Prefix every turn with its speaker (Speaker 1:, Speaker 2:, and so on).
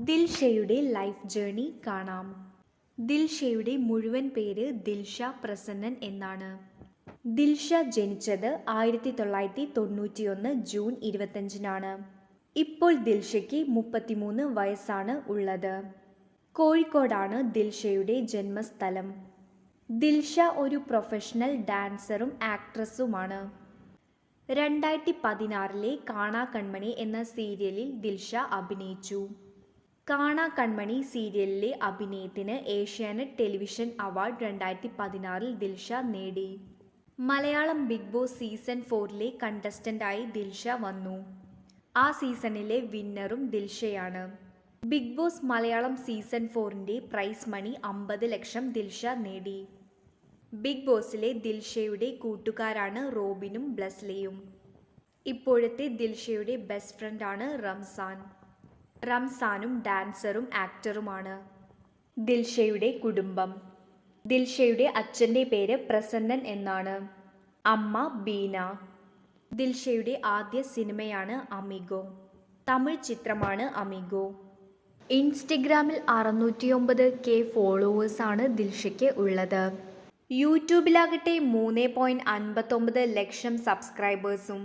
Speaker 1: ദിൽഷയുടെ life journey കാണാം. ദിൽഷയുടെ മുഴുവൻ പേര് ദിൽഷ പ്രസന്നൻ എന്നാണ്. ദിൽഷ ജനിച്ചത് 1991 ജൂൺ 25-നാണ്. ഇപ്പോൾ ദിൽഷയ്ക്ക് 33 വയസ്സാണ് ഉള്ളത്. കോഴിക്കോടാണ് ദിൽഷയുടെ ജന്മസ്ഥലം. ദിൽഷ ഒരു പ്രൊഫഷണൽ ഡാൻസറും ആക്ട്രസുമാണ്. 2016 കാണാ കൺമണി എന്ന സീരിയലിൽ ദിൽഷ അഭിനയിച്ചു. കാണാ കൺമണി സീരിയലിലെ അഭിനയത്തിന് ഏഷ്യാനെറ്റ് ടെലിവിഷൻ അവാർഡ് 2016 ദിൽഷ നേടി. മലയാളം ബിഗ് ബോസ് സീസൺ 4 കണ്ടസ്റ്റന്റായി ദിൽഷ വന്നു. ആ സീസണിലെ വിന്നറും ദിൽഷയാണ്. Bigg Boss Malayalam season 4 prize money 50 lakh Dilsha നേടി. ബിഗ് ബോസിലെ ദിൽഷയുടെ കൂട്ടുകാരാണ് റോബിനും ബ്ലെസ്ലിയും. ഇപ്പോഴത്തെ ദിൽഷയുടെ ബെസ്റ്റ് ഫ്രണ്ടാണ് റംസാൻ. റംസാനും ഡാൻസറും ആക്ടറുമാണ്. ദിൽഷയുടെ കുടുംബം. ദിൽഷയുടെ അച്ഛൻ്റെ പേര് പ്രസന്നൻ എന്നാണ്. അമ്മ ബീന. ദിൽഷയുടെ ആദ്യ സിനിമയാണ് അമിഗോ. തമിഴ് ചിത്രമാണ് അമിഗോ. ഇൻസ്റ്റഗ്രാമിൽ 609K ഫോളോവേഴ്സാണ് ദിൽഷയ്ക്ക് ഉള്ളത്. യൂട്യൂബിലാകട്ടെ 3.59 ലക്ഷം സബ്സ്ക്രൈബേഴ്സും.